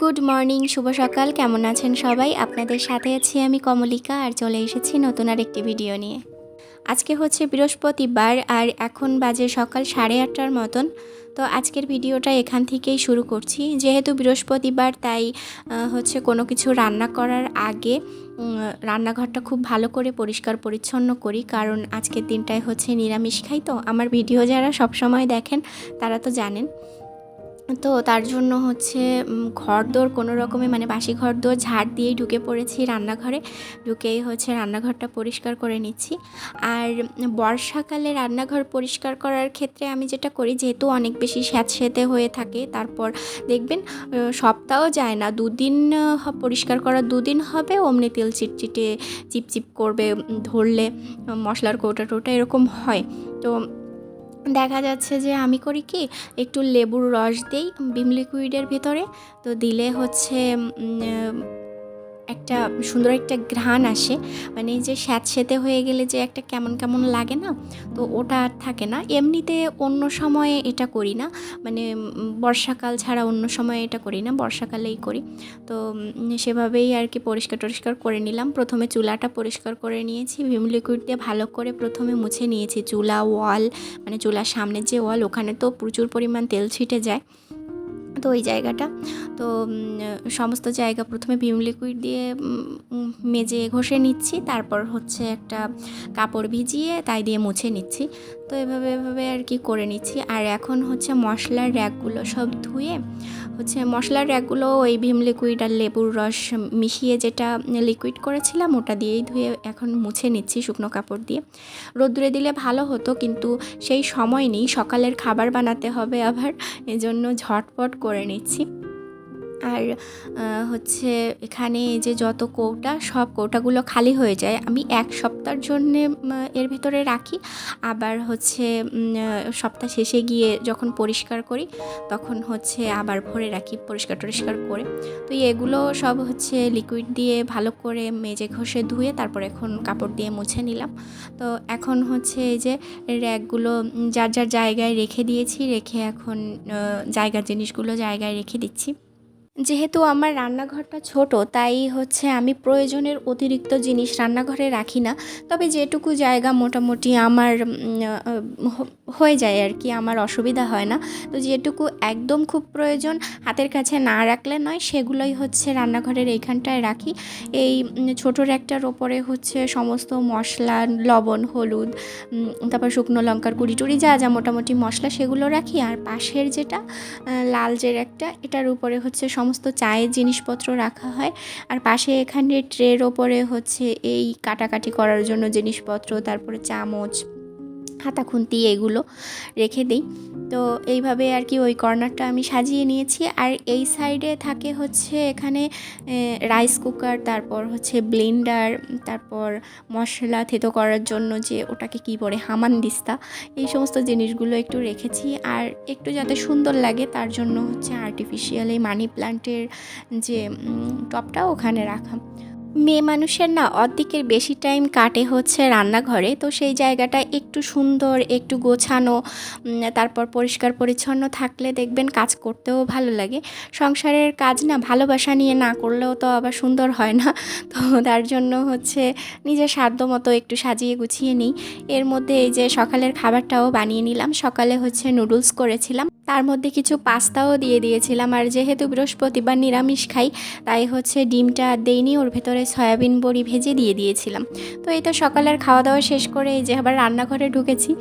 Good morning, শুভ সকাল। কেমন আছেন সবাই? আপনাদের সাথে আছি আমি কমলিকা, আর চলে এসেছি নতুন আরেকটি ভিডিও নিয়ে। আজকে হচ্ছে বৃহস্পতিবার, আর এখন বাজে সকাল 8:30টার মতন। তো আজকের ভিডিওটা এখান থেকেই শুরু করছি। যেহেতু বৃহস্পতিবার, তাই হচ্ছে কোনো কিছু রান্না করার আগে রান্নাঘরটা খুব ভালো করে পরিষ্কার পরিচ্ছন্ন করি, কারণ আজকের দিনটায় হচ্ছে নিরামিষ খাই। তো আমার ভিডিও যারা সবসময় দেখেন তারা তো জানেন। তো তার জন্য হচ্ছে ঘরদোর কোনো রকমে, মানে বাসি ঘরদোর ঝাড় দিয়েই ঢুকে পড়েছি রান্নাঘরে। ঢুকেই হচ্ছে রান্নাঘরটা পরিষ্কার করে নিচ্ছি। আর বর্ষাকালে রান্নাঘর পরিষ্কার করার ক্ষেত্রে আমি যেটা করি, যেহেতু অনেক বেশি স্যাঁতসেঁতে হয়ে থাকে, তারপর দেখবেন সপ্তাহ যায় না, দুদিন পরিষ্কার করার 2 দিন হবে, অমনি তেল চিটচিটে চিপচিপ করবে, ধরলে মশলার কৌটা টোটা এরকম হয়। তো দেখা যাচ্ছে যে আমি করি কি, একটু লেবুর রস দেই ভিম লিকুইডের ভেতরে। তো দিলে হচ্ছে একটা সুন্দর একটা ঘ্রাণ আসে, মানে যে স্যাঁতসেঁতে হয়ে গেলে যে একটা কেমন কেমন লাগে না, তো ওটা আর থাকে না। এমনিতে অন্য সময়ে এটা করি না, মানে বর্ষাকাল ছাড়া অন্য সময়ে এটা করি না, বর্ষাকালেই করি। তো সেভাবেই আর কি পরিষ্কার টরিষ্কার করে নিলাম। প্রথমে চুলাটা পরিষ্কার করে নিয়েছি, ভিম লিকুইড দিয়ে ভালো করে প্রথমে মুছে নিয়েছি চুলা, ওয়াল, মানে চুলার সামনের যে ওয়াল, ওখানে তো প্রচুর পরিমাণ তেল ছিটে যায়। তো ওই জায়গাটা, তো সমস্ত জায়গা প্রথমে ভিম লিকুইড দিয়ে মেজে ঘষে নিচ্ছি, তারপর হচ্ছে একটা কাপড় ভিজিয়ে তাই দিয়ে মুছে নিচ্ছি। তো এভাবে আর কি করে নিচ্ছি। আর এখন হচ্ছে মশলার র্যাকগুলো সব ধুয়ে, হচ্ছে মশলার র্যাকগুলো ওই ভিম লিকুইড আর লেবুর রস মিশিয়ে যেটা লিকুইড করেছিলাম ওটা দিয়েই ধুয়ে এখন মুছে নিচ্ছি শুকনো কাপড় দিয়ে। রোদ্দুরে দিলে ভালো হতো, কিন্তু সেই সময় নেই, সকালের খাবার বানাতে হবে আবার, এজন্য ঝটপট করে নিচ্ছি। আর হচ্ছে এখানে এই যে যত কৌটা, সব কৌটাগুলো খালি হয়ে যায়, আমি 1 সপ্তাহের জন্যে এর ভেতরে রাখি। আবার হচ্ছে সপ্তাহ শেষে গিয়ে যখন পরিষ্কার করি, তখন হচ্ছে আবার ভরে রাখি পরিষ্কার টরিষ্কার করে। তো এগুলো সব হচ্ছে লিকুইড দিয়ে ভালো করে মেজে ঘষে ধুয়ে তারপর এখন কাপড় দিয়ে মুছে নিলাম। তো এখন হচ্ছে এই যে র্যাকগুলো যার যার জায়গায় রেখে দিয়েছি, রেখে এখন জায়গার জিনিসগুলো জায়গায় রেখে দিচ্ছি। যেহেতু আমার রান্নাঘরটা ছোট, তাই হচ্ছে আমি প্রয়োজনের অতিরিক্ত জিনিস রান্নাঘরে রাখি না। তবে যেটুকু জায়গা মোটামুটি আমার হয়ে যায় আর কি, আমার অসুবিধা হয় না। তো যেটুকু একদম খুব প্রয়োজন, হাতের কাছে না রাখলে নয়, সেগুলোই হচ্ছে রান্নাঘরের এইখানটায় রাখি। এই ছোট র্যাকটার ওপরে হচ্ছে সমস্ত মশলা, লবণ, হলুদ, তারপর শুকনো লঙ্কার গুঁড়ি টুড়ি যা যা মোটামুটি মশলা, সেগুলো রাখি। আর পাশের যেটা লাল যে র্যাকটা, এটার উপরে হচ্ছে সমস্ত চায়ের জিনিসপত্র রাখা হয়। আর পাশে এখানে ট্রের ওপরে হচ্ছে এই কাটাকাটি করার জন্য জিনিসপত্র, তারপরে চামচ, হাতা খুন্তি, এগুলো রেখে দিই। তো এইভাবে আর কি ওই কর্নারটা আমি সাজিয়ে নিয়েছি। আর এই সাইডে থাকে হচ্ছে এখানে রাইস কুকার, তারপর হচ্ছে ব্লেন্ডার, তারপর মশলা থেতো করার জন্য যে ওটাকে কী বলে, হামানদিস্তা, এই সমস্ত জিনিসগুলো একটু রেখেছি। আর একটু যাতে সুন্দর লাগে তার জন্য হচ্ছে আর্টিফিশিয়াল এই মানি প্ল্যান্টের যে টবটা ওখানে রাখা। মেয়ে মানুষের না অর্ধেকের বেশি টাইম কাটে হচ্ছে রান্নাঘরে, তো সেই জায়গাটা একটু সুন্দর, একটু গোছানো, তারপর পরিষ্কার পরিচ্ছন্ন থাকলে দেখবেন কাজ করতেও ভালো লাগে। সংসারের কাজ না ভালোবাসা নিয়ে না করলেও তো আবার সুন্দর হয় না। তো তার জন্য হচ্ছে নিজের সাধ্য মতো একটু সাজিয়ে গুছিয়ে নিই। এর মধ্যে এই যে সকালের খাবারটাও বানিয়ে নিলাম। সকালে হচ্ছে নুডলস করেছিলাম, তার মধ্যে কিছু পাস্তাও দিয়ে দিয়েছিলাম। আর যেহেতু বৃহস্পতিবার নিরামিষ খাই, তাই হচ্ছে ডিমটা দেইনি, ওর ভেতরে সয়াবিন বড়ি ভেজে দিয়ে দিয়েছিলাম। তো এই তো সকালের খাওয়া দাওয়া শেষ করে এই যে আবার রান্নাঘরে ঢুকেছি।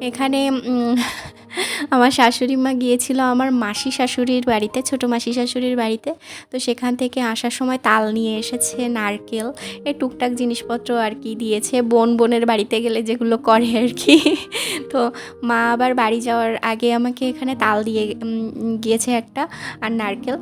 এখানে আমার শাশুড়ি মা গিয়েছিল আমার মাসি শাশুড়ির বাড়িতে, ছোটো মাসি শাশুড়ির বাড়িতে। তো সেখান থেকে আসার সময় তাল নিয়ে এসেছে, নারকেল, এই টুকটাক জিনিসপত্র আর কি দিয়েছে, বোনের বাড়িতে গেলে যেগুলো করে আর কি। তো মা আবার বাড়ি যাওয়ার আগে আমাকে এখানে তাল দিয়ে গিয়েছে একটা, আর নারকেল।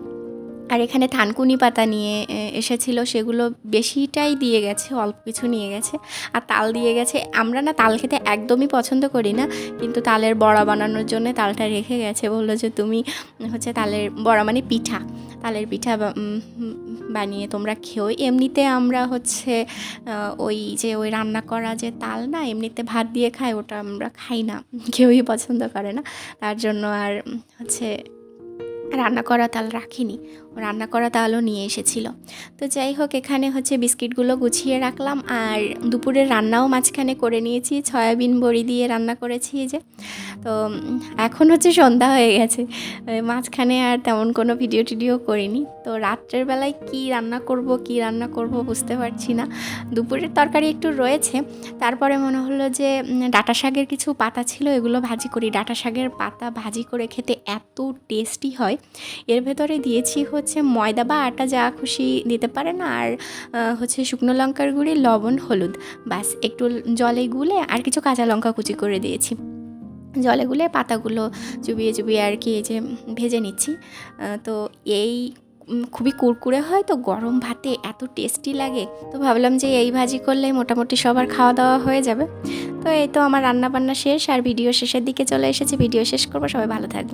আর এখানে থানকুনি পাতা নিয়ে এসেছিলো, সেগুলো বেশিটাই দিয়ে গেছে, অল্প কিছু নিয়ে গেছে। আর তাল দিয়ে গেছে। আমরা না তাল খেতে একদমই পছন্দ করি না, কিন্তু তালের বড়া বানানোর জন্য তালটা রেখে গেছে, বললো যে তুমি হচ্ছে তালের বড়া, মানে পিঠা, তালের পিঠা বানিয়ে তোমরা খেও। এমনিতে আমরা হচ্ছে ওই রান্না করা যে তাল না, এমনিতে ভাত দিয়ে খাই, ওটা আমরা খাই না, কেউই পছন্দ করে না। তার জন্য আর হচ্ছে রান্না করা তাল রাখিনি, ও রান্না করা তালও নিয়ে এসেছিল। তো যাই হোক, এখানে হচ্ছে বিস্কিটগুলো গুছিয়ে রাখলাম, আর দুপুরের রান্নাও মাঝখানে করে নিয়েছি, সয়াবিন বড়ি দিয়ে রান্না করেছি এই যে। তো এখন হচ্ছে সন্ধ্যা হয়ে গেছে, মাঝখানে আর তেমন কোনো ভিডিও টিডিও করিনি। তো রাত্রের বেলায় কি রান্না করব বুঝতে পারছি না। দুপুরের তরকারি একটু রয়েছে, তারপরে মনে হলো যে ডাঁটা শাকের কিছু পাতা ছিল, এগুলো ভাজি করি। ডাঁটা শাকের পাতা ভাজি করে খেতে এত টেস্টি হয়। এর ভেতরে দিয়েছি হচ্ছে ময়দা বা আটা, যা খুশি দিতে পারেন, আর হচ্ছে শুকনো লঙ্কার গুঁড়ি, লবণ, হলুদ, ব্যাস একটু জলে গুলে আর কিছু কাঁচা লঙ্কা কুচি করে দিয়েছি। জলে গুলে পাতাগুলো চুবিয়ে আর কি এই যে ভেজে নিচ্ছি। তো এই খুবই কুরকুরে হয়, তো গরম ভাতে এত টেস্টি লাগে। তো ভাবলাম যে এই ভাজি করলে মোটামুটি সবার খাওয়া দাওয়া হয়ে যাবে। তো এই তো আমার রান্না বান্না শেষ, আর ভিডিও শেষের দিকে চলে এসেছি। ভিডিও শেষ করবো, সবাই ভালো থাকবে।